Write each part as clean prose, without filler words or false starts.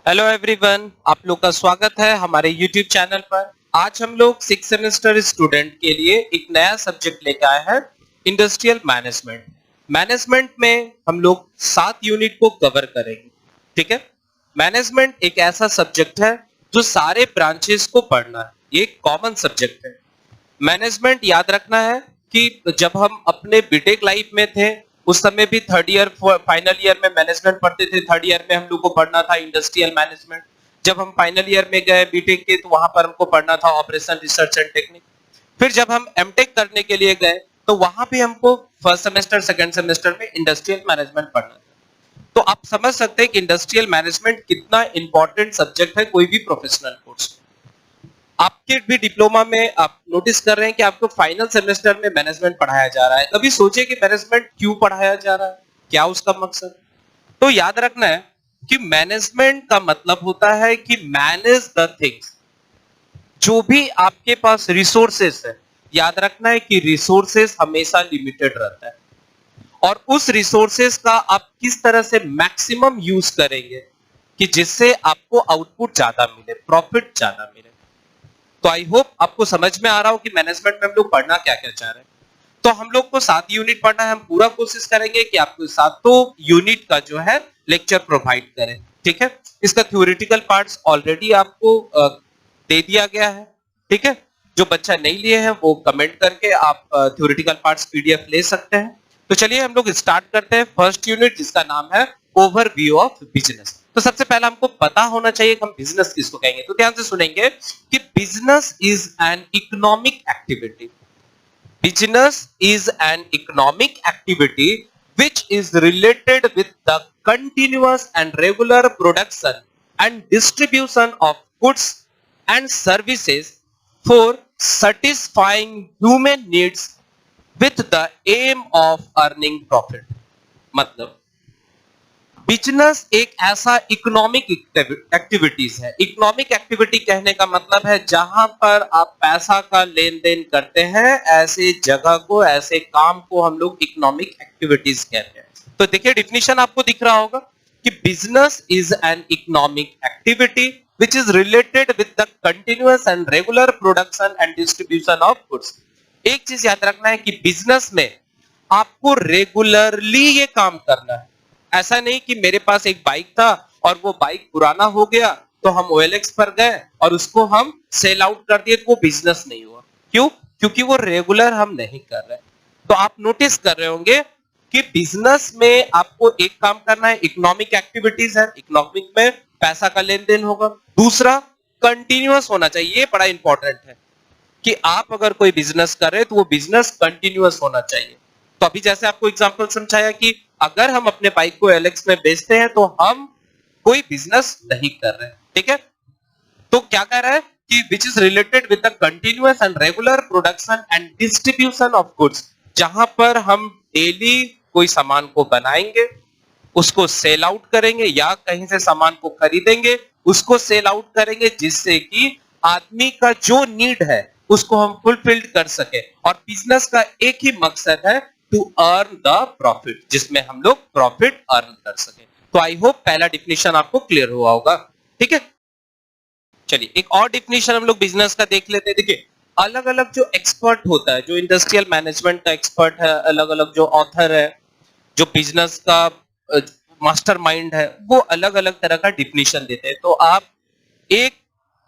Hello everyone, आप लोग का स्वागत है हमारे यूट्यूब चैनल पर। आज हम लोग 6 सेमेस्टर स्टूडेंट के लिए एक नया सब्जेक्ट लेकर आए हैं, इंडस्ट्रियल मैनेजमेंट। मैनेजमेंट में हम लोग 7 यूनिट को कवर करेंगे। ठीक है, मैनेजमेंट एक ऐसा सब्जेक्ट है जो सारे ब्रांचेस को पढ़ना है, ये एक कॉमन सब्जेक्ट है। मैनेजमेंट याद रखना है कि जब हम अपने बीटेक लाइफ में थे उस समय भी थर्ड ईयर फाइनल ईयर में मैनेजमेंट पढ़ते थे। थर्ड ईयर में हम लोग को पढ़ना था इंडस्ट्रियल मैनेजमेंट। जब हम फाइनल ईयर में गए बीटेक के तो वहां पर हमको पढ़ना था ऑपरेशन रिसर्च एंड टेक्निक। फिर जब हम एमटेक करने के लिए गए तो वहां भी हमको फर्स्ट सेमेस्टर सेकंड सेमेस्टर में इंडस्ट्रियल मैनेजमेंट पढ़ना था। तो आप समझ सकते हैं कि इंडस्ट्रियल मैनेजमेंट कितना इंपॉर्टेंट सब्जेक्ट है कोई भी प्रोफेशनल कोर्स। आपके भी डिप्लोमा में आप नोटिस कर रहे हैं कि आपको फाइनल सेमेस्टर में मैनेजमेंट पढ़ाया जा रहा है। कभी सोचे कि मैनेजमेंट क्यों पढ़ाया जा रहा है, क्या उसका मकसद? तो याद रखना है कि मैनेजमेंट का मतलब होता है कि मैनेज द थिंग्स। जो भी आपके पास रिसोर्सेस है, याद रखना है कि रिसोर्सेस हमेशा लिमिटेड रहता है और उस रिसोर्सेस का आप किस तरह से मैक्सिमम यूज करेंगे कि जिससे आपको आउटपुट ज्यादा मिले, प्रॉफिट ज्यादा मिले। तो आई होप आपको समझ में आ रहा हो कि मैनेजमेंट में हम लोग पढ़ना क्या क्या चाह रहे हैं। तो हम लोग को 7 यूनिट पढ़ना है। हम पूरा कोशिश करेंगे कि आपको 7 यूनिट का जो है लेक्चर प्रोवाइड करें। ठीक है, इसका थ्योरेटिकल पार्ट्स ऑलरेडी आपको दे दिया गया है। ठीक है, जो बच्चा नहीं लिए हैं वो कमेंट करके आप थ्योरेटिकल पार्ट्स पीडीएफ ले सकते हैं। तो चलिए हम लोग स्टार्ट करते हैं फर्स्ट यूनिट जिसका नाम है ओवरव्यू ऑफ बिजनेस। तो सबसे पहला हमको पता होना चाहिए कि हम बिजनेस किसको कहेंगे। तो ध्यान से सुनेंगे कि business is an economic activity. Business is an economic activity which is related with the continuous and regular production and distribution of goods and services for satisfying human needs with the aim of earning profit। मतलब business एक ऐसा economic activities है। Economic activity कहने का मतलब है जहां पर आप पैसा का लेन देन करते हैं, ऐसे जगह को, ऐसे काम को हम लोग इकोनॉमिक एक्टिविटीज कहते हैं। तो देखिए डिफिनेशन आपको दिख रहा होगा कि business is an economic activity which is related with the continuous and regular production and distribution of goods. एक चीज याद रखना है कि बिजनेस में आपको रेगुलरली ये काम करना है। ऐसा नहीं कि मेरे पास एक बाइक था और वो बाइक पुराना हो गया तो हम OLX पर गए और उसको हम सेल आउट कर दिए, तो वो बिजनेस नहीं हुआ। क्यों? क्योंकि वो रेगुलर हम नहीं कर रहे। तो आप नोटिस कर रहे होंगे कि बिजनेस में आपको एक काम करना है, इकोनॉमिक एक्टिविटीज है, इकोनॉमिक में पैसा का लेन देन होगा। दूसरा कंटिन्यूअस होना चाहिए, ये बड़ा इंपॉर्टेंट है कि आप अगर कोई बिजनेस कर रहे हैं तो वो बिजनेस कंटिन्यूअस होना चाहिए। तो अभी जैसे आपको एग्जांपल समझाया कि अगर हम अपने बाइक को LX में बेचते हैं तो हम कोई बिजनेस नहीं कर रहे। ठीक है, तो क्या कह रहा है कि which is related with the continuous and regular production and distribution of goods. जहां पर हम डेली कोई सामान को बनाएंगे, उसको सेल आउट करेंगे या कहीं से सामान को खरीदेंगे, उसको सेल आउट करेंगे, जिससे कि आदमी का जो नीड है उसको हम फुलफिल्ड कर सके। और बिजनेस का एक ही मकसद है, टू अर्न द प्रॉफिट, जिसमें हम लोग प्रॉफिट अर्न कर सके। तो आई होप पहला डिफिनेशन आपको क्लियर हुआ होगा। ठीक है, चलिए एक और डिफिनेशन हम लोग बिजनेस का देख लेते हैं। देखिए अलग अलग जो एक्सपर्ट होता है, जो इंडस्ट्रियल मैनेजमेंट का एक्सपर्ट है, अलग अलग जो ऑथर है, जो बिजनेस का मास्टरमाइंड है, वो अलग अलग तरह का डिफिनेशन देते हैं। तो आप एक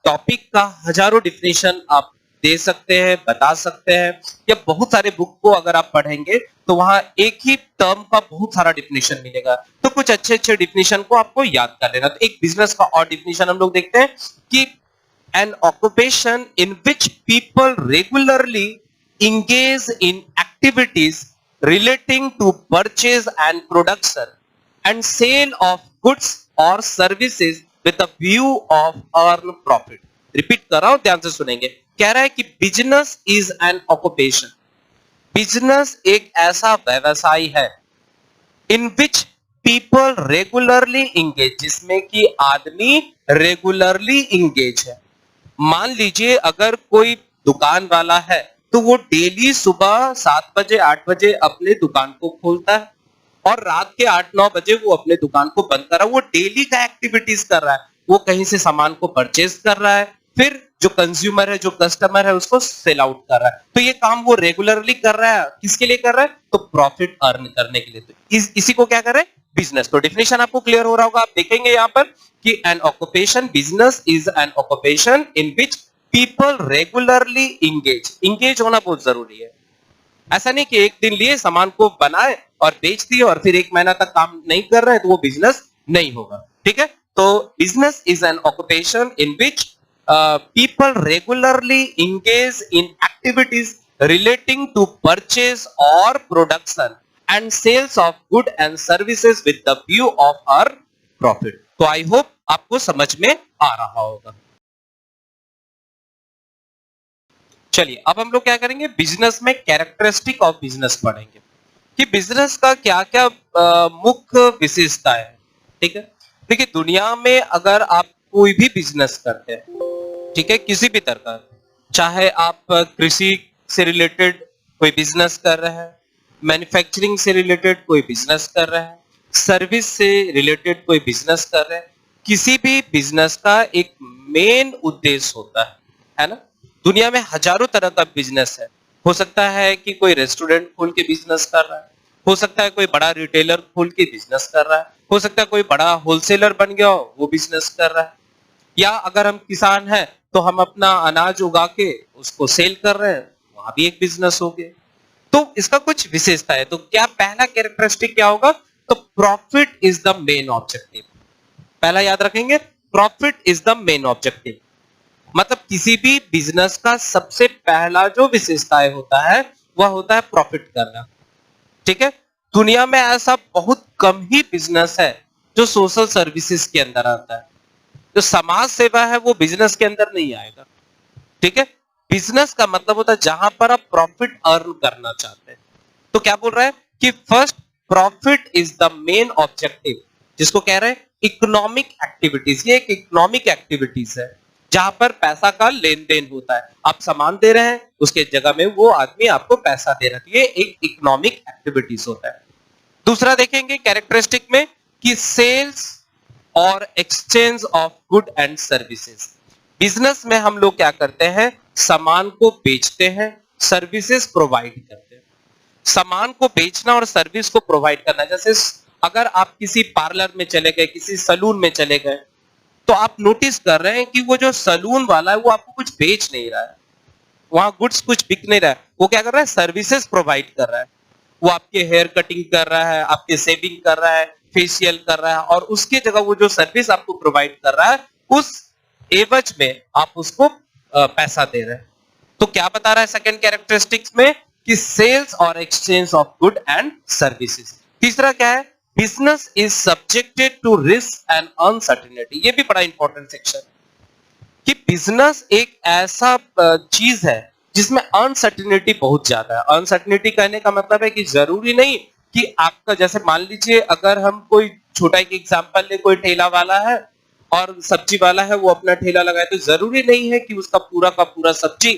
टॉपिक का हजारों डिफिनेशन आप दे सकते हैं, बता सकते हैं, या बहुत सारे बुक को अगर आप पढ़ेंगे तो वहां एक ही टर्म का बहुत सारा डिफिनेशन मिलेगा। तो कुछ अच्छे अच्छे डिफिनेशन को आपको याद कर लेना। तो एक बिजनेस का और डिफिनेशन हम लोग देखते हैं कि an occupation in which people regularly engage in activities relating to purchase and production and sale of goods or services with a view of earn profit। Repeat कर रहा हूं, ध्यान से सुनेंगे। कह रहा है कि business is an occupation. Business एक ऐसा व्यवसाय है इन विच पीपल रेगुलरली इंगेज, जिसमें कि आदमी रेगुलरली इंगेज है। मान लीजिए अगर कोई दुकान वाला है तो वो डेली सुबह 7 बजे 8 बजे अपने दुकान को खोलता है और रात के 8-9 बजे वो अपने दुकान को बंद कर रहा है। वो डेली का एक्टिविटीज कर रहा है। वो कहीं से सामान को परचेज कर रहा है, फिर जो कंज्यूमर है, जो कस्टमर है, उसको सेल आउट कर रहा है। तो ये काम वो रेगुलरली कर रहा है, किसके लिए कर रहा है? तो प्रॉफिट अर्न करने के लिए। तो इसी को क्या कर रहे हैं? बिजनेस। तो डेफिनेशन आपको क्लियर हो रहा होगा। आप देखेंगे यहाँ पर कि N occupation, business is an occupation in which people regularly engage होना बहुत जरूरी है। ऐसा नहीं कि एक दिन लिए सामान को बनाए और बेच दिए और फिर 1 महीना तक काम नहीं कर रहे हैं तो वो बिजनेस नहीं होगा। ठीक है, तो business is an occupation in which people regularly engage in activities relating to purchase or production and sales of good and services with the view of earn profit। तो आई होप आपको समझ में आ रहा होगा। चलिए अब हम लोग क्या करेंगे, बिजनेस में कैरेक्टरिस्टिक ऑफ बिजनेस पढ़ेंगे कि बिजनेस का क्या क्या मुख्य विशेषता है। ठीक है, देखिए दुनिया में अगर आप कोई भी बिजनेस करते हैं, ठीक है, किसी भी तरह का, चाहे आप कृषि से रिलेटेड कोई बिजनेस कर रहे हैं, मैन्युफैक्चरिंग से रिलेटेड कोई बिजनेस कर रहे हैं, सर्विस से रिलेटेड कोई बिजनेस कर रहे हैं, किसी भी बिजनेस का एक मेन उद्देश्य होता है ना। दुनिया में हजारों तरह का बिजनेस है। हो सकता है कि कोई रेस्टोरेंट खोल के बिजनेस कर रहा है, हो सकता है कोई बड़ा रिटेलर खोल के बिजनेस कर रहा है, हो सकता है कोई बड़ा होलसेलर बन गया हो वो बिजनेस कर रहा है, या अगर हम किसान हैं तो हम अपना अनाज उगा के उसको सेल कर रहे हैं, वहां भी एक बिजनेस हो गया। तो इसका कुछ विशेषता है। तो क्या पहला कैरेक्टरिस्टिक क्या होगा? तो profit is the main objective. पहला याद रखेंगे, profit is the main objective. मतलब किसी भी बिजनेस का सबसे पहला जो विशेषताएं होता है वह होता है प्रॉफिट करना। ठीक है, दुनिया में ऐसा बहुत कम ही बिजनेस है जो सोशल सर्विसेज के अंदर आता है। जो समाज सेवा है वो बिजनेस के अंदर नहीं आएगा। ठीक है, बिजनेस का मतलब होता है जहां पर आप प्रॉफिट अर्न करना चाहते हैं। तो क्या बोल रहा है कि first profit is the main objective, जिसको कह रहे हैं इकोनॉमिक एक्टिविटीज। ये एक इकोनॉमिक एक्टिविटीज है जहां पर पैसा का लेन देन होता है। आप सामान दे रहे हैं, उसके जगह में वो आदमी आपको पैसा दे रहा है। ये एक इकोनॉमिक एक्टिविटीज होता है। दूसरा देखेंगे कैरेक्टरिस्टिक में कि सेल्स और exchange of good and services. Business में हम लोग क्या करते हैं, सामान को बेचते हैं, सर्विसेज प्रोवाइड करते हैं। सामान को बेचना और सर्विस को प्रोवाइड करना, जैसे अगर आप किसी पार्लर में चले गए, किसी सलून में चले गए, तो आप नोटिस कर रहे हैं कि वो जो सलून वाला है वो आपको कुछ बेच नहीं रहा है, वहां गुड्स कुछ बिक नहीं रहा है। वो क्या कर रहा है, सर्विसेज प्रोवाइड कर रहा है। वो आपके हेयर कटिंग कर रहा है, आपके शेविंग कर रहा है, फेशियल कर रहा है, और उसकी जगह वो जो सर्विस आपको प्रोवाइड कर रहा है उस एवज में आप उसको पैसा दे रहे हैं। तो क्या बता रहा है सेकंड कैरेक्टरिस्टिक्स में कि सेल्स और exchange of good and services. तीसरा क्या है, business is subjected to risk and uncertainty. ये भी बड़ा इंपॉर्टेंट सेक्शन कि बिजनेस एक ऐसा चीज है जिसमें अनसर्टेनिटी बहुत ज्यादा है। अनसर्टेनिटी कहने का मतलब है कि जरूरी नहीं कि आपका, जैसे मान लीजिए अगर हम कोई छोटा एक एग्जांपल ले, कोई ठेला वाला है और सब्जी वाला है, वो अपना ठेला लगाए, तो जरूरी नहीं है कि उसका पूरा का पूरा सब्जी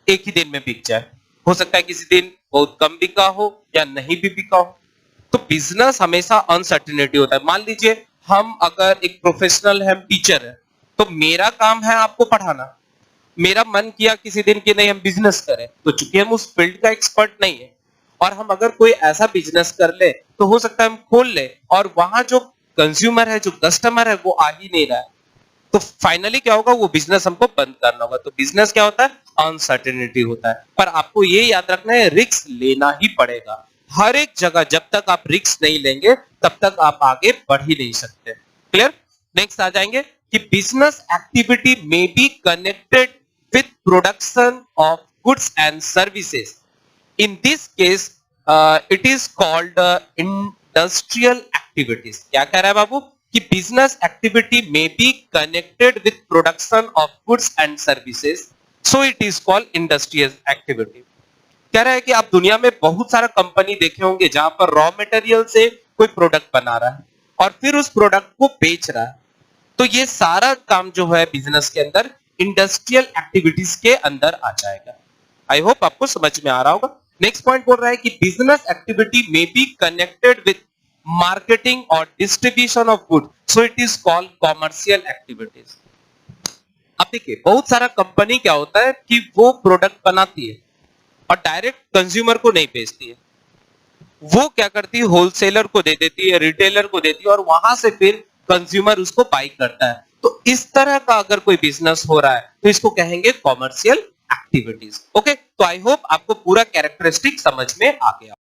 एक ही दिन में बिक जाए। हो सकता है किसी दिन बहुत कम बिका हो या नहीं भी बिका हो। तो बिजनेस हमेशा अनसर्टेनिटी होता है। मान लीजिए हम अगर एक प्रोफेशनल है, टीचर है, तो मेरा काम है आपको पढ़ाना। मेरा मन किया किसी दिन कि नहीं हम बिजनेस करें, तो चूंकि हम उस फील्ड का एक्सपर्ट नहीं है और हम अगर कोई ऐसा बिजनेस कर ले तो हो सकता है हम खोल ले और वहां जो कंज्यूमर है, जो कस्टमर है, वो आ ही नहीं रहा है, तो फाइनली क्या होगा, वो बिजनेस हमको बंद करना होगा। तो बिजनेस क्या होता है, अनसर्टेनिटी होता है। पर आपको ये याद रखना है, रिस्क लेना ही पड़ेगा हर एक जगह। जब तक आप रिस्क नहीं लेंगे तब तक आप आगे बढ़ ही नहीं सकते। क्लियर? नेक्स्ट आ जाएंगे कि बिजनेस एक्टिविटी में be connected with production of goods and services. In this case it is called industrial activities. क्या कह रहा है बाबू कि बिजनेस एक्टिविटी में be connected with production of goods and services, so it is called industrial activity. कह रहा है कि आप दुनिया में बहुत सारा कंपनी देखे होंगे जहां पर रॉ मटेरियल से कोई प्रोडक्ट बना रहा है और फिर उस प्रोडक्ट को बेच रहा है। तो ये सारा काम जो है बिजनेस के अंदर इंडस्ट्रियल एक्टिविटीज के अंदर आ जाएगा। आई होप आपको समझ में आ रहा होगा। नेक्स्ट पॉइंट बोल रहा है कि बिजनेस एक्टिविटी में be connected with marketing or distribution of goods, so it is called commercial activities. अब देखिए बहुत सारा कंपनी क्या होता है कि वो प्रोडक्ट बनाती है और डायरेक्ट कंज्यूमर को नहीं बेचती है, वो क्या करती है होलसेलर को दे देती है, रिटेलर को देती है और वहां से फिर कंज्यूमर उसको बाई करता है। तो इस तरह का अगर कोई बिजनेस हो रहा है तो इसको कहेंगे कॉमर्शियल एक्टिविटीज। ओके, तो आई होप आपको पूरा कैरेक्टरिस्टिक समझ में आ गया।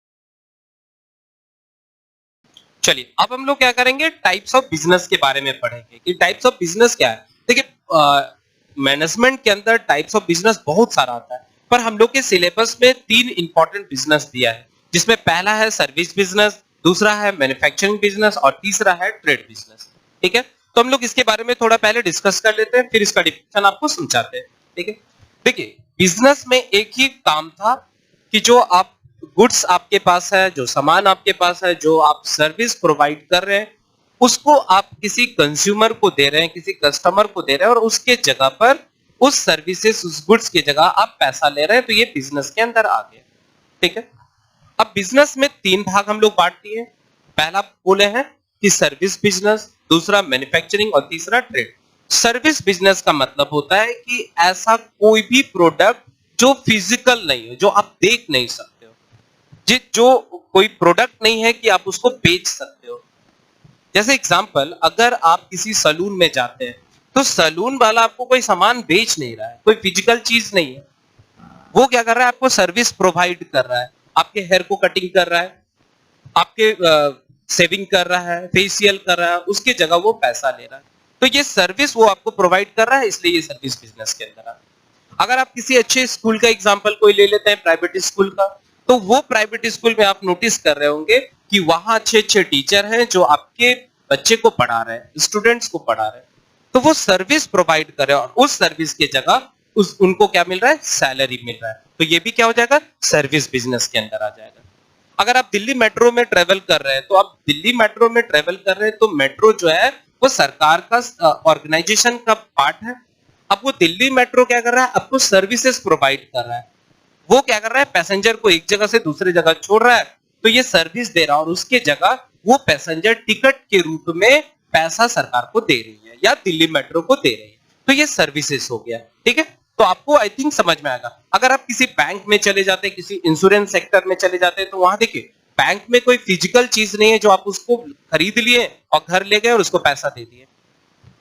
चलिए अब हम लोग क्या करेंगे, टाइप्स ऑफ बिजनेस के बारे में पढ़ेंगे कि टाइप्स ऑफ बिजनेस क्या है। देखिए मैनेजमेंट के अंदर टाइप्स ऑफ बिजनेस बहुत सारा आता है, पर हम लोग के सिलेबस में 3 इंपॉर्टेंट बिजनेस दिया है, जिसमें पहला है सर्विस बिजनेस, दूसरा है मैन्युफैक्चरिंग बिजनेस और तीसरा है ट्रेड बिजनेस। ठीक है, तो हम लोग इसके बारे में थोड़ा पहले डिस्कस कर लेते हैं, फिर इसका डिफिनेशन आपको समझाते हैं। ठीक है, देखिए बिजनेस में एक ही काम था कि जो आप गुड्स आपके पास है, जो सामान आपके पास है, जो आप सर्विस प्रोवाइड कर रहे हैं, उसको आप किसी कंज्यूमर को दे रहे हैं, किसी कस्टमर को दे रहे हैं और उसके जगह पर उस सर्विसेज, उस गुड्स की जगह आप पैसा ले रहे हैं, तो ये बिजनेस के अंदर आ गया। ठीक है, अब बिजनेस में 3 भाग हम लोग बांट दिए। पहला बोले हैं कि सर्विस बिजनेस, दूसरा मैन्युफैक्चरिंग और तीसरा ट्रेड। सर्विस बिजनेस का मतलब होता है कि ऐसा कोई भी प्रोडक्ट जो फिजिकल नहीं है, जो आप देख नहीं सकते हो, जो कोई प्रोडक्ट नहीं है कि आप उसको बेच सकते हो। जैसे एग्जांपल, अगर आप किसी सलून में जाते हैं तो सलून वाला आपको कोई सामान बेच नहीं रहा है, कोई फिजिकल चीज नहीं है, वो क्या कर रहा है, आपको सर्विस प्रोवाइड कर रहा है, आपके हेयर को कटिंग कर रहा है, आपके सेविंग कर रहा है, फेशियल कर रहा है, उसके जगह वो पैसा ले रहा है। तो ये सर्विस वो आपको प्रोवाइड कर रहा है, इसलिए ये सर्विस बिजनेस के अंदर है। अगर आप किसी अच्छे स्कूल का एग्जांपल कोई ले लेते हैं, प्राइवेट स्कूल का, तो वो प्राइवेट स्कूल में आप नोटिस कर रहे होंगे कि वहां अच्छे अच्छे टीचर हैं जो आपके बच्चे को पढ़ा रहे हैं, स्टूडेंट्स को पढ़ा रहे हैं, तो वो सर्विस प्रोवाइड कर रहे हैं और उस सर्विस के जगह उनको क्या मिल रहा है, सैलरी मिल रहा है। तो ये भी क्या हो जाएगा, सर्विस बिजनेस के अंदर आ जाएगा। अगर आप दिल्ली मेट्रो में ट्रेवल कर रहे हैं, तो आप दिल्ली मेट्रो में ट्रेवल कर रहे हैं, तो मेट्रो जो है वो सरकार का ऑर्गेनाइजेशन का पार्ट है। अब वो दिल्ली मेट्रो क्या कर रहा है, आपको सर्विसेज प्रोवाइड कर रहा है, वो क्या कर रहा है, पैसेंजर को एक जगह से दूसरी जगह छोड़ रहा है, तो ये सर्विस दे रहा है और उसके जगह वो पैसेंजर टिकट के रूप में पैसा सरकार को दे रही है या दिल्ली मेट्रो को दे रही है, तो ये सर्विसेज हो गया। ठीक है, तो आपको आई थिंक समझ में आएगा। अगर आप किसी बैंक में चले जाते हैं, किसी इंश्योरेंस सेक्टर में चले जाते हैं, तो वहां देखिए बैंक में कोई फिजिकल चीज नहीं है जो आप उसको खरीद लिए और घर ले गए और उसको पैसा दे दिए।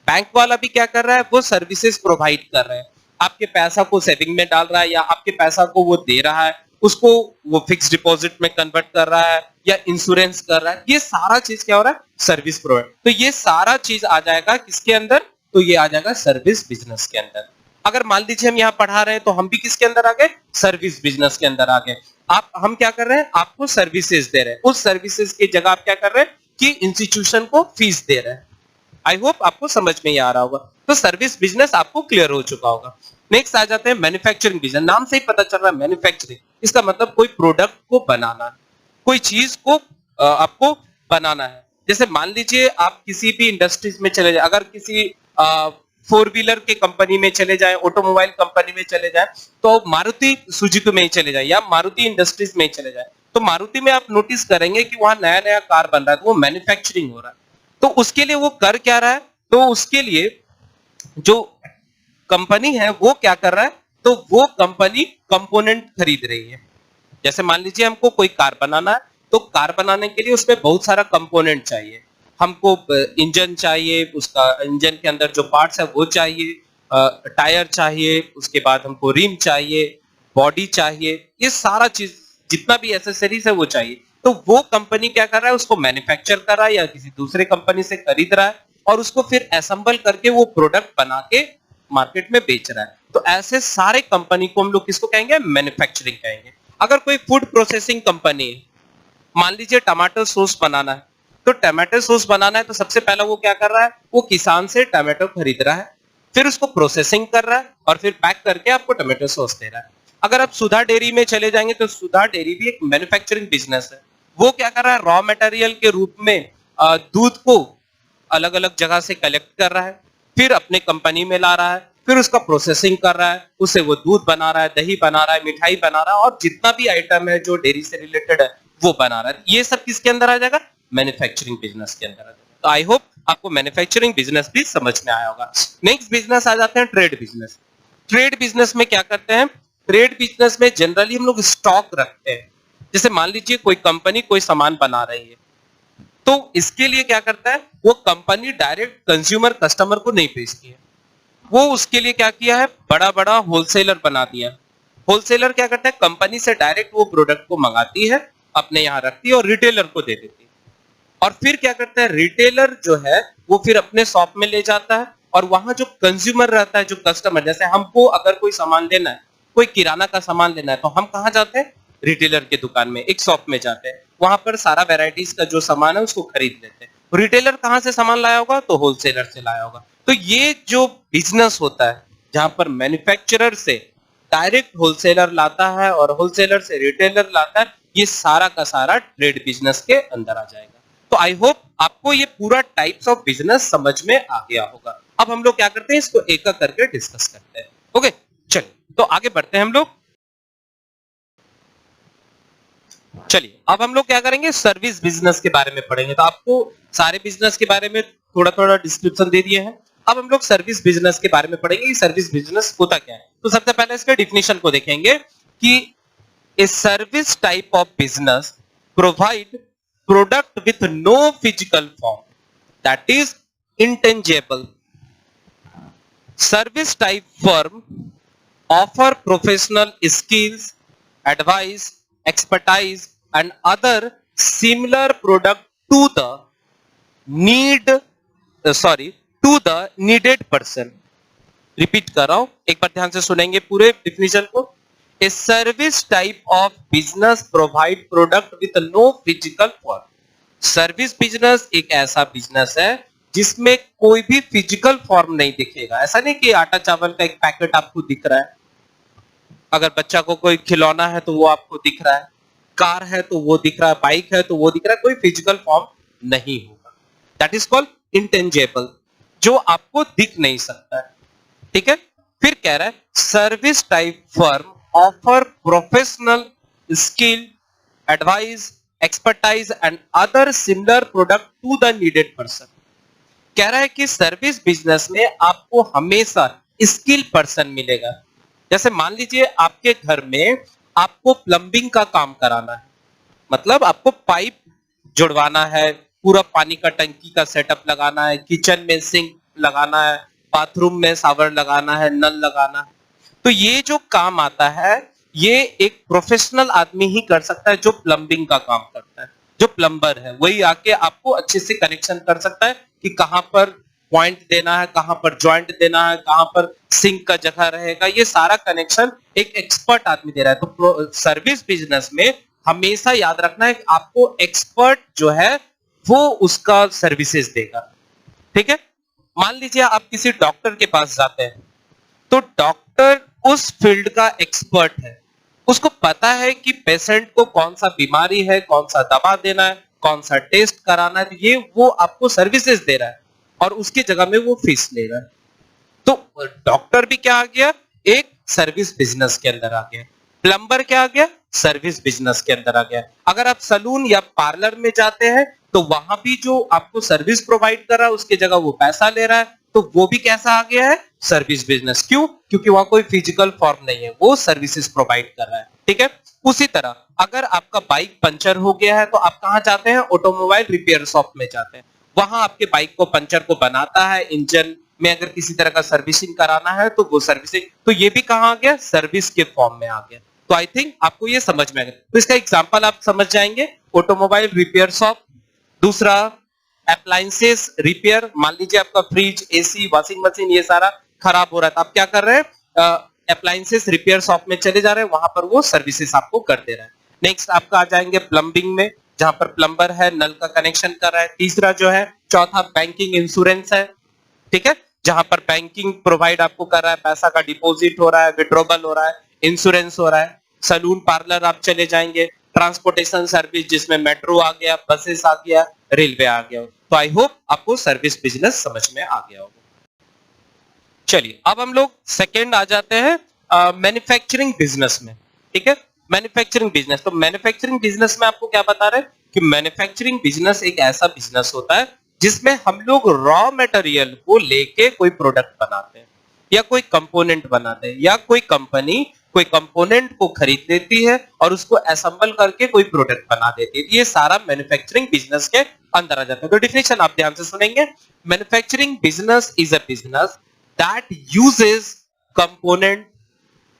बैंक वाला भी क्या कर रहा है, वो सर्विसेज प्रोवाइड कर रहे हैं, आपके पैसा को सेविंग में डाल रहा है या आपके पैसा को वो दे रहा है, उसको वो फिक्स डिपॉजिट में कन्वर्ट कर रहा है या इंश्योरेंस कर रहा है। ये सारा चीज क्या हो रहा है, सर्विस प्रोवाइड। तो ये सारा चीज आ जाएगा किसके अंदर, तो ये आ जाएगा सर्विस बिजनेस के अंदर। अगर मान लीजिए हम यहाँ पढ़ा रहे हैं, तो हम भी किसके अंदर आ गए, सर्विस बिजनेस के अंदर आ गए। हम क्या कर रहे हैं, आपको सर्विसेज दे रहे हैं, उस सर्विसेज की जगह आप क्या कर रहे हैं कि इंस्टीट्यूशन को फीस दे रहे हैं। आई होप आपको समझ में ही आ रहा होगा। तो सर्विस बिजनेस आपको क्लियर हो चुका होगा। नेक्स्ट आ जाते हैं मैन्युफैक्चरिंग बिजनेस। नाम से ही पता चल रहा है मैन्युफैक्चरिंग, इसका मतलब कोई प्रोडक्ट को बनाना, कोई चीज को आपको बनाना है। जैसे मान लीजिए आप किसी भी इंडस्ट्रीज में चले जाए, अगर किसी 4 व्हीलर के कंपनी में चले जाए, ऑटोमोबाइल कंपनी में चले जाए, तो मारुति सुजुकी में ही चले जाए या मारुति इंडस्ट्रीज में ही चले जाए, तो मारुति में आप नोटिस करेंगे कि वहां नया नया कार बन रहा है, तो वो मैन्युफैक्चरिंग हो रहा है। तो उसके लिए वो कर क्या रहा है, तो उसके लिए जो कंपनी है वो क्या कर रहा है, तो वो कंपनी कंपोनेंट खरीद रही है। जैसे मान लीजिए हमको कोई कार बनाना है, तो कार बनाने के लिए उसमें बहुत सारा कंपोनेंट चाहिए। हमको इंजन चाहिए, उसका इंजन के अंदर जो पार्ट्स है वो चाहिए, टायर चाहिए, उसके बाद हमको रिम चाहिए, बॉडी चाहिए, ये सारा चीज जितना भी एसेसरीज है वो चाहिए। तो वो कंपनी क्या कर रहा है, उसको मैन्युफैक्चर कर रहा है या किसी दूसरे कंपनी से खरीद रहा है और उसको फिर असेंबल करके वो प्रोडक्ट बना के मार्केट में बेच रहा है। तो ऐसे सारे कंपनी को हम लोग किसको कहेंगे, मैन्युफैक्चरिंग कहेंगे। अगर कोई फूड प्रोसेसिंग कंपनी है, मान लीजिए टमाटो सॉस बनाना है, तो टमाटो सॉस बनाना है तो सबसे पहला वो क्या कर रहा है, वो किसान से टमाटो खरीद रहा है, फिर उसको प्रोसेसिंग कर रहा है और फिर पैक करके आपको टमाटो सॉस दे रहा है। अगर आप सुधा डेयरी में चले जाएंगे, तो सुधा डेयरी भी एक मैन्युफैक्चरिंग बिजनेस है। वो क्या कर रहा है, रॉ मटेरियल के रूप में दूध को अलग अलग जगह से कलेक्ट कर रहा है, फिर अपने कंपनी में ला रहा है, फिर उसका प्रोसेसिंग कर रहा है, उससे वो दूध बना रहा है, दही बना रहा है, मिठाई बना रहा है और जितना भी आइटम है जो डेयरी से रिलेटेड है वो बना रहा है। ये सब किसके अंदर आ जाएगा, मैन्युफैक्चरिंग बिजनेस के अंदर आ जाते हैं। तो आई होप आपको मैन्युफैक्चरिंग बिजनेस भी समझ में आया होगा। नेक्स्ट बिजनेस आ जाते हैं ट्रेड बिजनेस। ट्रेड बिजनेस में क्या करते हैं? ट्रेड बिजनेस में जनरली हम लोग स्टॉक रखते हैं। जैसे मान लीजिए कोई कंपनी कोई सामान बना रही है, तो इसके लिए क्या करता है, वो कंपनी डायरेक्ट कंज्यूमर कस्टमर को नहीं बेचती है, वो उसके लिए क्या किया है, बड़ा बड़ा होलसेलर बना दिया। होलसेलर क्या करता है, कंपनी से डायरेक्ट वो प्रोडक्ट को मंगाती है, अपने यहाँ रखती है और रिटेलर को दे देती है। और फिर क्या करता है, रिटेलर जो है वो फिर अपने शॉप में ले जाता है और वहां जो कंज्यूमर रहता है, जो कस्टमर, जैसे हमको अगर कोई सामान लेना है, कोई किराना का सामान लेना है, तो हम कहाँ जाते हैं, रिटेलर के दुकान में, एक शॉप में जाते हैं, वहां पर सारा वेराइटीज का जो सामान है उसको खरीद लेते हैं। रिटेलर कहाँ से सामान लाया होगा, तो होलसेलर से लाया होगा। तो ये जो बिजनेस होता है जहां पर मैन्युफैक्चरर से डायरेक्ट होलसेलर लाता है और होलसेलर से रिटेलर लाता है, ये सारा का सारा ट्रेड बिजनेस के अंदर आ जाएगा। तो आई होप आपको ये पूरा टाइप्स ऑफ बिजनेस समझ में आ गया होगा। अब हम लोग क्या करते हैं, इसको एक एक करके डिस्कस करते हैं। ओके, चलिए तो आगे बढ़ते हैं हम लोग। चलिए अब हम लोग क्या करेंगे, सर्विस बिजनेस के बारे में पढ़ेंगे। तो आपको सारे बिजनेस के बारे में थोड़ा थोड़ा डिस्क्रिप्शन दे दिए हैं। अब हम लोग सर्विस बिजनेस के बारे में पढ़ेंगे कि सर्विस बिजनेस होता क्या है। तो सबसे पहले इसके डिफिनेशन को देखेंगे कि a service type of business provide product with no physical form, that is intangible. Service type firm offer professional skills, advice, expertise and other similar product to the need to the needed person. Repeat कर रहा हूं, एक बार ध्यान से सुनेंगे पूरे definition को। A service type of business provide product with no physical form. Service business एक ऐसा बिजनेस है जिसमें कोई भी फिजिकल फॉर्म नहीं दिखेगा। ऐसा नहीं कि आटा चावल का एक पैकेट आपको दिख रहा है, अगर बच्चा को कोई खिलौना है तो वो आपको दिख रहा है, कार है तो वो दिख रहा है, बाइक है तो वो दिख रहा है, कोई फिजिकल फॉर्म नहीं होगा। दैट इज कॉल्ड इंटेंजिबल, जो आपको दिख नहीं सकता है। ठीक है, फिर कह रहा है service type firm offer professional skill, advice, expertise and other similar product to the needed person. कह रहा है कि सर्विस बिजनेस में आपको हमेशा स्किल पर्सन मिलेगा। जैसे मान लीजिए आपके घर में आपको प्लम्बिंग का काम कराना है, मतलब आपको पाइप जुड़वाना है, पूरा पानी का टंकी का सेटअप लगाना है, किचन में सिंक लगाना है, बाथरूम में शावर लगाना है, नल लगाना है। तो ये जो काम आता है ये एक प्रोफेशनल आदमी ही कर सकता है जो प्लम्बिंग का काम करता है। जो प्लम्बर है वही आके आपको अच्छे से कनेक्शन कर सकता है कि कहां पर पॉइंट देना है, कहां पर जॉइंट देना है, कहां पर सिंक का जगह रहेगा, ये सारा कनेक्शन एक एक्सपर्ट आदमी दे रहा है। तो सर्विस बिजनेस में हमेशा याद रखना है कि आपको एक्सपर्ट जो है वो उसका सर्विसेज देगा। ठीक है, मान लीजिए आप किसी डॉक्टर के पास जाते हैं, तो डॉक्टर उस फील्ड का एक्सपर्ट है, उसको पता है कि पेशेंट को कौन सा बीमारी है, कौन सा दवा देना है, कौन सा टेस्ट कराना है, ये वो आपको सर्विसेज दे रहा है और उसकी जगह में वो फीस ले रहा है। तो डॉक्टर भी क्या आ गया, एक सर्विस बिजनेस के अंदर आ गया। प्लम्बर क्या आ गया, सर्विस बिजनेस के अंदर आ गया। अगर आप सलून या पार्लर में जाते हैं तो वहां भी जो आपको सर्विस प्रोवाइड कर रहा है उसकी जगह वो पैसा ले रहा है, तो वो भी कैसा आ गया है, सर्विस बिजनेस। क्यों, क्योंकि वहां कोई फिजिकल फॉर्म नहीं है, वो सर्विसेज प्रोवाइड कर रहा है। ठीक है, उसी तरह अगर आपका बाइक पंचर हो गया है तो आप कहां जाते हैं, ऑटोमोबाइल रिपेयर शॉप में जाते हैं, वहां आपके बाइक को पंचर को बनाता है, इंजन में अगर किसी तरह का सर्विसिंग कराना है तो वो सर्विसिंग, तो ये भी कहां आ गया, सर्विस के फॉर्म में आ गया। तो आई थिंक आपको ये समझ में आ गया। तो इसका एग्जांपल आप समझ जाएंगे, ऑटोमोबाइल रिपेयर शॉप। दूसरा अप्लायंसेस रिपेयर, मान लीजिए आपका फ्रिज, एसी, वॉशिंग मशीन ये सारा खराब हो रहा है, तो आप क्या कर रहे हैं, अप्लायंसेस रिपेयर शॉप में चले जा रहे हैं, वहां पर वो सर्विसेज आपको कर दे रहा है। नेक्स्ट आपका आ जाएंगे प्लम्बिंग में, जहां पर प्लम्बर है, नल का कनेक्शन कर रहा है। तीसरा जो है, चौथा बैंकिंग इंश्योरेंस है। ठीक है, जहां पर बैंकिंग प्रोवाइड आपको कर रहा है, पैसा का डिपॉजिट हो रहा है, विड्रॉवल हो रहा है, इंश्योरेंस हो रहा है। सलून पार्लर आप चले जाएंगे, ट्रांसपोर्टेशन सर्विस जिसमें मेट्रो आ गया, बसेस आ गया, रेलवे आ गया। तो आई होप आपको सर्विस बिजनेस समझ में आ गया होगा। चलिए अब हम लोग सेकेंड आ जाते हैं मैन्युफैक्चरिंग बिजनेस में। ठीक है, मैन्युफैक्चरिंग बिजनेस। तो मैन्युफैक्चरिंग बिजनेस में आपको क्या बता रहे हैं कि मैन्युफैक्चरिंग बिजनेस एक ऐसा बिजनेस होता है जिसमें हम लोग रॉ मटेरियल को लेके कोई प्रोडक्ट बनाते हैं या कोई कंपोनेंट बनाते हैं, या कोई कंपनी कोई कंपोनेंट को खरीद लेती है और उसको असेंबल करके कोई प्रोडक्ट बना देती है। ये सारा मैन्युफैक्चरिंग बिजनेस के अंदर आ जाता है। तो डिफिनेशन आप ध्यान से सुनेंगे। Manufacturing business is a business that uses component,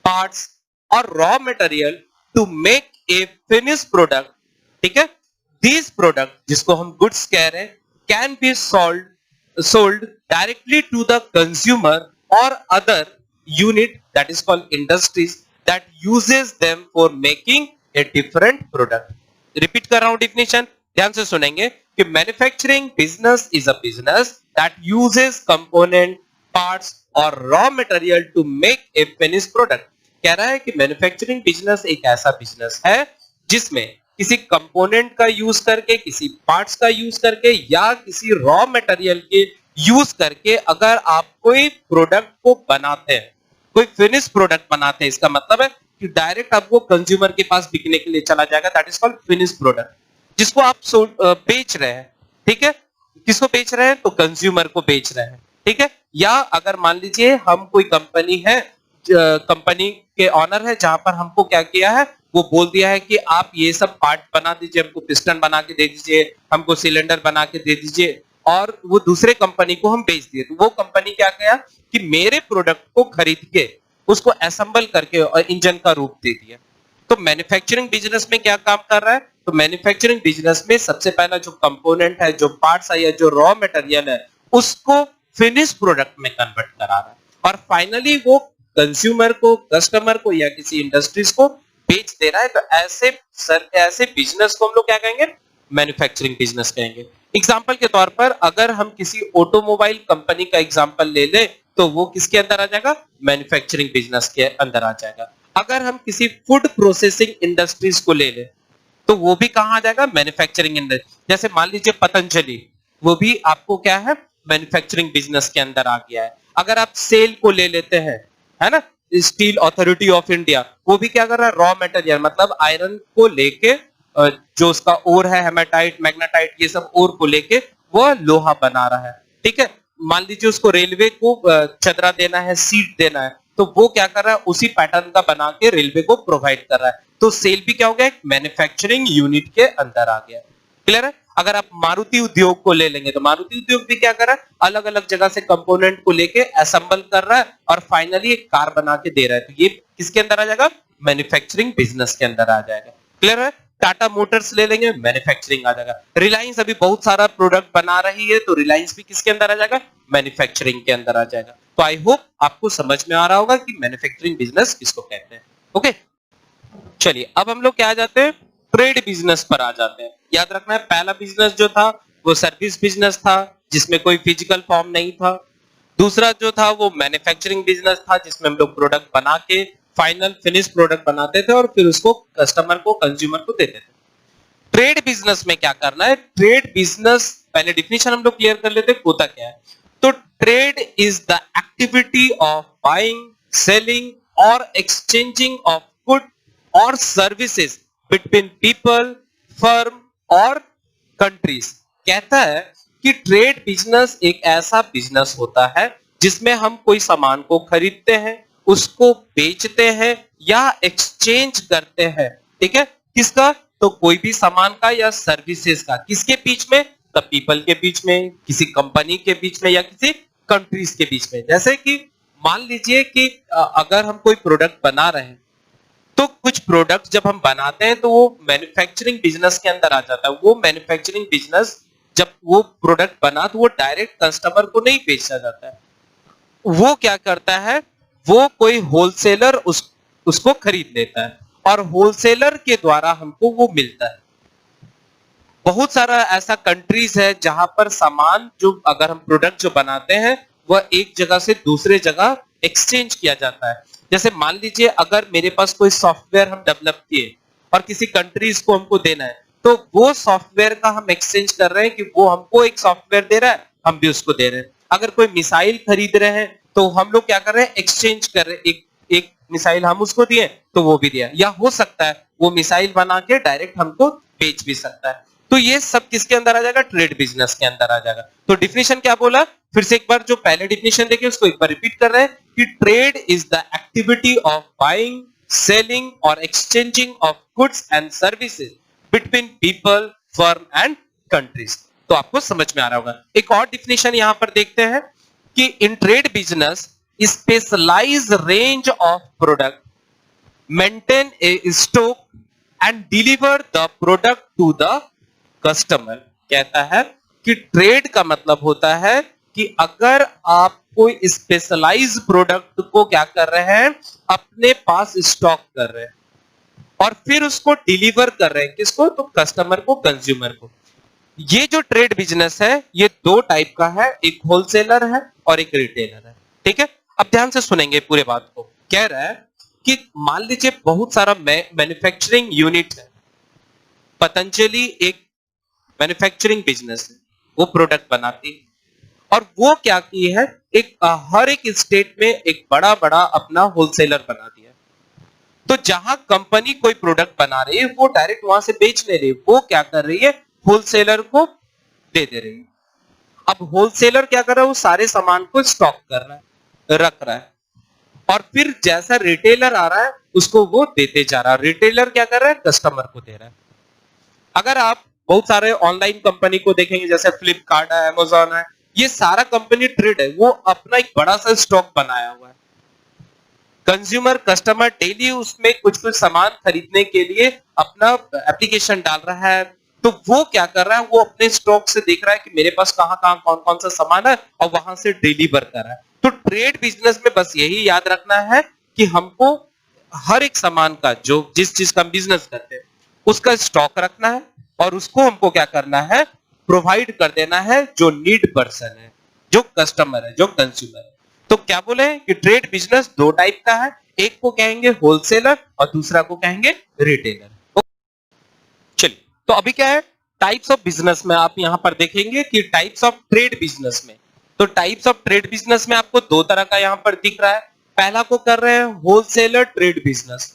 parts और raw material to make a finish product. ठीक है, दीज प्रोडक्ट जिसको हम गुड्स कह रहे हैं can be sold directly to the consumer or other unit, that is called industries, that uses them for making a different product. Repeat कर रहा हूं डिफिनेशन, ध्यान से सुनेंगे कि manufacturing business is a business that uses component, parts और raw material to make a finish product. कह रहा है कि मैन्युफैक्चरिंग बिजनेस एक ऐसा बिजनेस है जिसमें किसी कंपोनेंट का यूज करके, किसी पार्ट्स का यूज करके या किसी रॉ मटेरियल के यूज करके अगर आप कोई प्रोडक्ट को बनाते हैं, कोई फिनिश प्रोडक्ट बनाते हैं, इसका मतलब है कि डायरेक्ट आपको कंज्यूमर के पास बिकने के लिए चला जाएगा, that is called finish product, जिसको आप बेच रहे हैं। ठीक है, किसको बेच रहे हैं? तो कंज्यूमर को बेच रहे हैं। ठीक है, या अगर मान लीजिए हम कोई कंपनी है, कंपनी के ऑनर है, जहां पर हमको क्या किया है, वो बोल दिया है कि आप ये सब पार्ट बना दीजिए, हमको पिस्टन बना के दे दीजिए, हमको सिलेंडर बना के दे दीजिए, और वो दूसरे कंपनी को हम बेच दिए। तो वो कंपनी क्या किया कि मेरे प्रोडक्ट को खरीद के उसको असेंबल करके और इंजन का रूप दे दिया। तो मैन्युफैक्चरिंग बिजनेस में क्या काम कर रहा है? तो मैन्युफैक्चरिंग बिजनेस में सबसे पहला जो कंपोनेंट है, जो पार्ट्स है या जो रॉ मटेरियल है, उसको फिनिश प्रोडक्ट में कन्वर्ट करा रहा है और फाइनली वो कंज्यूमर को, कस्टमर को या किसी इंडस्ट्रीज को बेच दे रहा है। तो ऐसे बिजनेस को हम लोग क्या कहेंगे? मैन्युफैक्चरिंग बिजनेस कहेंगे। एग्जांपल के तौर पर अगर हम किसी ऑटोमोबाइल कंपनी का एग्जांपल ले लें तो वो किसके अंदर आ जाएगा? मैन्युफैक्चरिंग बिजनेस के अंदर आ जाएगा। अगर हम किसी फूड प्रोसेसिंग इंडस्ट्रीज को ले लें तो वो भी कहां आ जाएगा? Manufacturing industry. जैसे मान लीजिए पतंजलि, वो भी आपको क्या है? मैन्युफैक्चरिंग बिजनेस के अंदर आ गया है। अगर आप सेल को ले लेते हैं, है ना, स्टील अथॉरिटी ऑफ इंडिया, वो भी क्या कर रहा है? रॉ मटेरियल मतलब आयरन को लेके, जो उसका ओर है, हेमाटाइट, मैग्नेटाइट, ये सब ओर को लेके वो लोहा बना रहा है। ठीक है, मान लीजिए उसको रेलवे को चदरा देना है, सीट देना है, तो वो क्या कर रहा है? उसी पैटर्न का बना के रेलवे को प्रोवाइड कर रहा है। तो सेल भी क्या हो गया? एक मैन्युफैक्चरिंग यूनिट के अंदर आ गया। क्लियर है? अगर आप मारुति उद्योग को ले लेंगे तो मारुति उद्योग भी क्या कर रहा है? अलग अलग जगह से कंपोनेंट को लेके असेंबल कर रहा है और फाइनली एक कार बना के दे रहा है। तो ये किसके अंदर आ जाएगा? मैन्युफैक्चरिंग बिजनेस के अंदर आ जाएगा। क्लियर है? टाटा मोटर्स ले लेंगे, मैन्युफैक्चरिंग आ जाएगा। रिलायंस अभी बहुत सारा प्रोडक्ट बना रही है, तो रिलायंस भी किसके अंदर आ जाएगा? मैन्युफैक्चरिंग के अंदर आ जाएगा। तो आई होप आपको समझ में आ रहा होगा कि मैन्युफैक्चरिंग बिजनेस किसको कहते हैं। ओके, चलिए अब हम लोग क्या आ जाते हैं? ट्रेड बिजनेस पर आ जाते हैं। याद रखना है, पहला बिजनेस जो था वो सर्विस बिजनेस था, जिसमें कोई फिजिकल फॉर्म नहीं था। दूसरा जो था वो मैन्युफैक्चरिंग बिजनेस था, जिसमें हम लोग प्रोडक्ट बना के फाइनल फिनिश प्रोडक्ट बनाते थे और फिर उसको कस्टमर को, कंज्यूमर को देते थे। ट्रेड बिजनेस में क्या करना है? ट्रेड बिजनेस, पहले डिफिनेशन हम लोग क्लियर कर लेते हैं, होता क्या है। तो trade is the activity of buying, selling और एक्सचेंजिंग ऑफ गुड और सर्विसेज बिटवीन पीपल, फर्म और कंट्रीज। कहता है कि ट्रेड बिजनेस एक ऐसा बिजनेस होता है जिसमें हम कोई सामान को खरीदते हैं, उसको बेचते हैं या एक्सचेंज करते हैं। ठीक है, किसका? तो कोई भी सामान का या सर्विसेज का। किसके बीच में? द पीपल के बीच में, किसी कंपनी के बीच में या किसी कंट्रीज के बीच में। जैसे कि मान लीजिए कि अगर हम कोई प्रोडक्ट बना रहे हैं तो कुछ प्रोडक्ट जब हम बनाते हैं तो वो मैन्युफैक्चरिंग बिजनेस के अंदर आ जाता है। वो मैन्युफैक्चरिंग बिजनेस जब वो प्रोडक्ट बना तो वो डायरेक्ट कस्टमर को नहीं बेचा जाता है। वो क्या करता है? वो कोई होलसेलर उसको खरीद लेता है और होलसेलर के द्वारा हमको वो मिलता है। बहुत सारा ऐसा कंट्रीज है जहां पर सामान जो, अगर हम प्रोडक्ट जो बनाते हैं वह एक जगह से दूसरे जगह एक्सचेंज किया जाता है। जैसे मान लीजिए अगर मेरे पास कोई सॉफ्टवेयर हम डेवलप किए और किसी कंट्रीज को हमको देना है, तो वो सॉफ्टवेयर का हम एक्सचेंज कर रहे हैं कि वो हमको एक सॉफ्टवेयर दे रहा है, हम भी उसको दे रहे हैं। अगर कोई मिसाइल खरीद रहे हैं तो हम लोग क्या कर रहे हैं? एक्सचेंज कर रहे हैं, एक मिसाइल हम उसको दिए तो वो भी दिया, या हो सकता है वो मिसाइल बना के डायरेक्ट हमको बेच भी सकता है। तो ये सब किसके अंदर आ जाएगा? ट्रेड बिजनेस के अंदर आ जाएगा। तो डिफिनेशन क्या बोला? फिर से एक बार जो पहले डिफिनेशन देखे उसको एक बार रिपीट कर रहे हैं कि trade is the activity of buying, selling और exchanging of goods and services between people, firm and countries. तो आपको समझ में आ रहा होगा। एक और डिफिनेशन यहां पर देखते हैं कि in trade business specialized range of product, maintain a stock and deliver the product to the customer. कहता है कि ट्रेड का मतलब होता है कि अगर आप कोई स्पेशलाइज्ड प्रोडक्ट को क्या कर रहे हैं, अपने पास स्टॉक कर रहे हैं और फिर उसको डिलीवर कर रहे हैं, किसको? तो कस्टमर को, कंज्यूमर को। ये जो ट्रेड बिजनेस है ये दो टाइप का है, एक होलसेलर है और एक रिटेलर है। ठीक है, अब ध्यान से सुनेंगे पूरे बात को। कह रहा है कि मान लीजिए बहुत सारा मैन्युफैक्चरिंग यूनिट है, पतंजलि एक मैन्युफैक्चरिंग बिजनेस है, वो प्रोडक्ट बनाती है और वो क्या की है, एक हर एक स्टेट में एक बड़ा बड़ा अपना होलसेलर बना दिया। तो जहां कंपनी कोई प्रोडक्ट बना रही है वो डायरेक्ट वहां से बेच नहीं रही, वो क्या कर रही है, होलसेलर को दे दे रही है। अब होलसेलर क्या कर रहा है, वो सारे सामान को स्टॉक कर रहा है, रख रहा है और फिर जैसा रिटेलर आ रहा है उसको वो देते जा रहा है। रिटेलर क्या कर रहा है, कस्टमर को दे रहा है। अगर आप बहुत सारे ऑनलाइन कंपनी को देखेंगे जैसे फ्लिपकार्ट है, अमेजॉन है, ये सारा कंपनी ट्रेड है, वो अपना एक बड़ा सा स्टॉक बनाया हुआ है। कंज्यूमर, कस्टमर डेली उसमें कुछ कुछ सामान खरीदने के लिए अपना एप्लीकेशन डाल रहा है, तो वो क्या कर रहा है, वो अपने स्टॉक से देख रहा है कि मेरे पास कहां कहां कौन कौन सा सामान है और वहां से डिलीवर कर रहा है। तो ट्रेड बिजनेस में बस यही याद रखना है कि हमको हर एक सामान का, जो जिस चीज का हम बिजनेस करते हैं उसका स्टॉक रखना है और उसको हमको क्या करना है, प्रोवाइड कर देना है जो नीड पर्सन है, जो कस्टमर है, जो कंज्यूमर है। तो क्या बोले कि ट्रेड बिजनेस दो टाइप का है, एक को कहेंगे होलसेलर और दूसरा को कहेंगे रिटेलर। चलिए, तो अभी क्या है, टाइप्स ऑफ बिजनेस में आप यहां पर देखेंगे कि टाइप्स ऑफ ट्रेड बिजनेस में, तो टाइप्स ऑफ ट्रेड बिजनेस में आपको दो तरह का यहां पर दिख रहा है। पहला को कर रहे हैं होलसेलर ट्रेड बिजनेस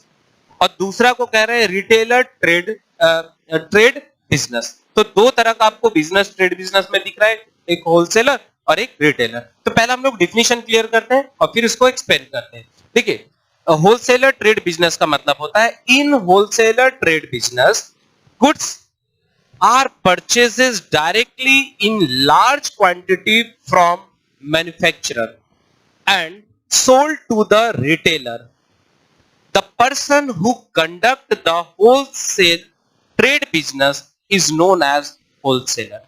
और दूसरा को कह रहे हैं रिटेलर ट्रेड बिजनेस। तो दो तरह का आपको बिजनेस ट्रेड बिजनेस में दिख रहा है, एक होलसेलर और एक रिटेलर। तो पहला हम लोग डिफिनेशन क्लियर करते हैं और फिर इसको एक्सप्लेन करते हैं। देखिए, होलसेलर ट्रेड बिजनेस का मतलब होता है, in wholesaler trade business goods are purchases directly in large quantity from manufacturer and sold to the retailer. The person who conduct the wholesale trade business is known as wholesaler.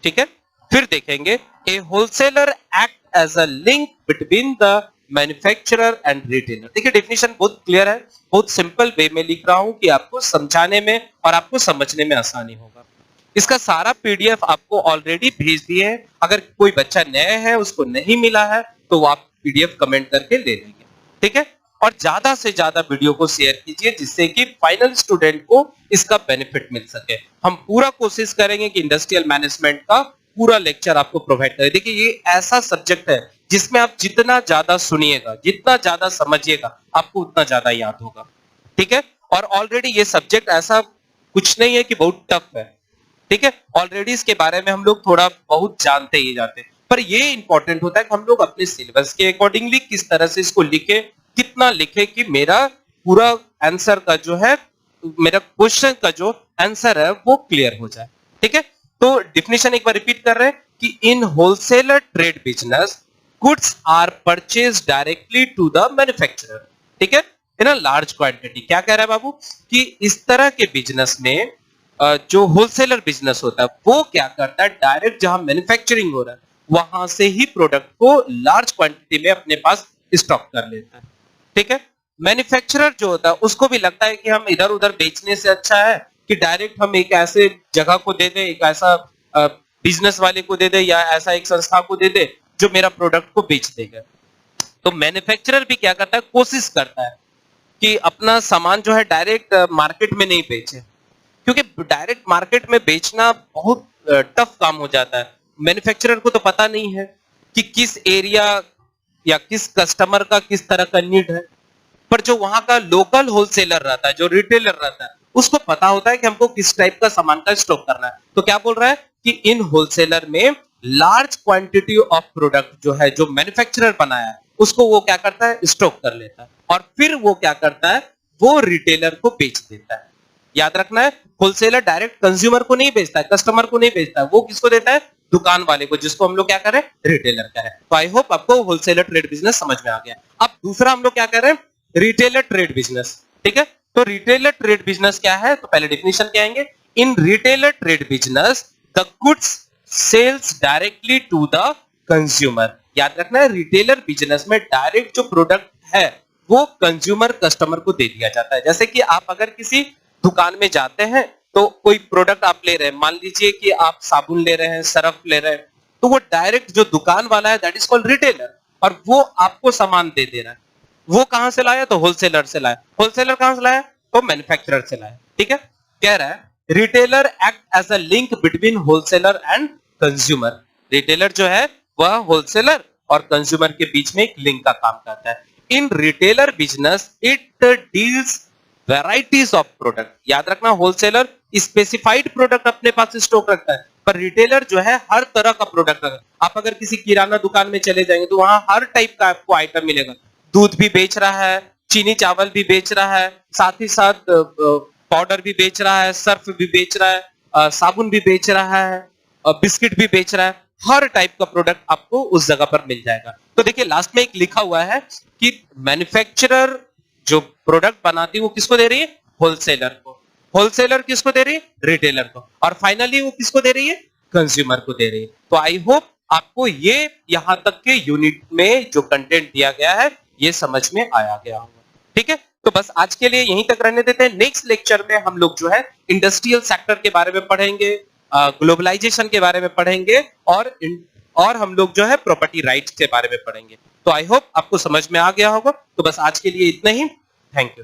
ठीक है, फिर देखेंगे a wholesaler act as a link between the manufacturer and retailer. देखिए, definition बहुत clear है, बहुत simple way में लिख रहा हूं कि आपको समझाने में और आपको समझने में आसानी होगा। इसका सारा पीडीएफ आपको ऑलरेडी भेज दिए हैं, अगर कोई बच्चा नया है उसको नहीं मिला है तो वो आप पीडीएफ कमेंट करके ले लेंगे। ठीक है, और ज्यादा से ज्यादा वीडियो को शेयर कीजिए जिससे कि फाइनल स्टूडेंट को इसका बेनिफिट मिल सके। हम पूरा कोशिश करेंगे कि इंडस्ट्रियल मैनेजमेंट का पूरा लेक्चर आपको प्रोवाइड करें। देखिए, ये ऐसा सब्जेक्ट है जिसमें आप जितना ज्यादा सुनिएगा, जितना ज्यादा समझिएगा, आपको उतना ज्यादा याद होगा। ठीक है, और ऑलरेडी ये सब्जेक्ट ऐसा कुछ नहीं है कि बहुत टफ है। ठीक है, ऑलरेडी इसके बारे में हम लोग थोड़ा बहुत जानते ही जाते हैं, पर ये इंपॉर्टेंट होता है कि हम लोग अपने सिलेबस के अकॉर्डिंगली किस तरह से इसको लिखे, कितना लिखे कि मेरा पूरा आंसर का जो है, मेरा क्वेश्चन का जो आंसर है वो क्लियर हो जाए। ठीक है, तो डिफिनेशन एक बार रिपीट कर रहे हैं कि in wholesaler trade business goods are purchase directly to the manufacturer. ठीक है, इन अ लार्ज क्वांटिटी। क्या कह रहा है बाबू कि इस तरह के बिजनेस में जो होलसेलर बिजनेस होता है वो क्या करता है, डायरेक्ट जहां मैन्युफैक्चरिंग हो रहा है वहां से ही प्रोडक्ट को लार्ज क्वांटिटी में अपने पास स्टॉक कर लेता है। ठीक है, मैन्युफैक्चरर जो होता है उसको भी लगता है कि हम इधर उधर बेचने से अच्छा है कि डायरेक्ट हम एक ऐसे जगह को दे दे, एक ऐसा बिजनेस वाले को दे दे या ऐसा एक संस्था को दे दे जो मेरा प्रोडक्ट को बेच देगा। तो मैन्युफैक्चरर भी क्या करता है, कोशिश करता है कि अपना सामान जो है डायरेक्ट मार्केट में नहीं बेचे, क्योंकि डायरेक्ट मार्केट में बेचना बहुत टफ काम हो जाता है। मैन्युफैक्चरर को तो पता नहीं है कि किस एरिया या किस कस्टमर का किस तरह का नीड है। पर जो वहां का लोकल होलसेलर रहता है, जो रिटेलर रहता है, उसको पता होता है कि हमको किस टाइप का सामान का स्टॉक करना है। तो क्या बोल रहा है कि इन होलसेलर में लार्ज क्वांटिटी ऑफ प्रोडक्ट जो है, जो मैन्युफैक्चरर बनाया है, उसको वो क्या करता है, स्टॉक कर लेता है और फिर वो क्या करता है, वो रिटेलर को बेच देता है। याद रखना है, होलसेलर डायरेक्ट कंज्यूमर को नहीं बेचता है, कस्टमर को नहीं बेचता है, वो किसको देता है, दुकान वाले को, जिसको हम लोग क्या करें, रिटेलर करें। तो आई होप आपको होलसेलर ट्रेड बिजनेस समझ में आ गया। अब दूसरा हम लोग क्या कर रहे हैं, रिटेलर ट्रेड बिजनेस। ठीक है, तो रिटेलर ट्रेड बिजनेस क्या है, तो पहले डेफिनेशन क्या आएंगे, in retailer trade business the goods sells directly to the consumer. याद रखना है, रिटेलर बिजनेस में डायरेक्ट जो प्रोडक्ट है वो कंज्यूमर कस्टमर को दे दिया जाता है। जैसे कि आप अगर किसी दुकान में जाते हैं तो कोई प्रोडक्ट आप ले रहे हैं, मान लीजिए कि आप साबुन ले रहे हैं, सरफ ले रहे हैं, तो वो डायरेक्ट जो दुकान वाला है दैट इज कॉल्ड रिटेलर, और वो आपको सामान दे दे रहा है। वो कहां से लाया, तो होलसेलर से लाया। होलसेलर कहां से लाया, तो मैन्युफैक्चरर से लाया। ठीक है, कह रहा है retailer act as a link between wholesaler and consumer. Retailer जो है वह होलसेलर और कंज्यूमर के बीच में एक लिंक का काम करता है। In retailer business it deals varieties of product. याद रखना, होलसेलर स्पेसिफाइड प्रोडक्ट अपने पास स्टॉक रखता है, पर रिटेलर जो है हर तरह का प्रोडक्ट रखता है। आप अगर किसी किराना दुकान में चले जाएंगे तो वहां हर टाइप का आपको आइटम मिलेगा। दूध भी बेच रहा है, चीनी चावल भी बेच रहा है, साथ ही साथ पाउडर भी बेच रहा है, सर्फ भी बेच रहा है, साबुन भी बेच रहा है, बिस्किट भी बेच रहा है। हर टाइप का प्रोडक्ट आपको उस जगह पर मिल जाएगा। तो देखिए लास्ट में एक लिखा हुआ है कि मैन्युफैक्चरर जो प्रोडक्ट बनाती है वो किसको दे रही है, होलसेलर को। होलसेलर किसको दे रही है, रिटेलर को, और फाइनली वो किसको दे रही है, कंज्यूमर को दे रही है। तो आई होप आपको ये यहां तक के यूनिट में जो कंटेंट दिया गया है ये समझ में आया गया होगा। ठीक है, तो बस आज के लिए यहीं तक रहने देते हैं। नेक्स्ट लेक्चर में हम लोग जो है इंडस्ट्रियल सेक्टर के बारे में पढ़ेंगे, ग्लोबलाइजेशन के बारे में पढ़ेंगे, और हम लोग जो है प्रॉपर्टी राइट्स के बारे में पढ़ेंगे। तो आई होप आपको समझ में आ गया होगा। तो बस आज के लिए इतना ही। Thank you.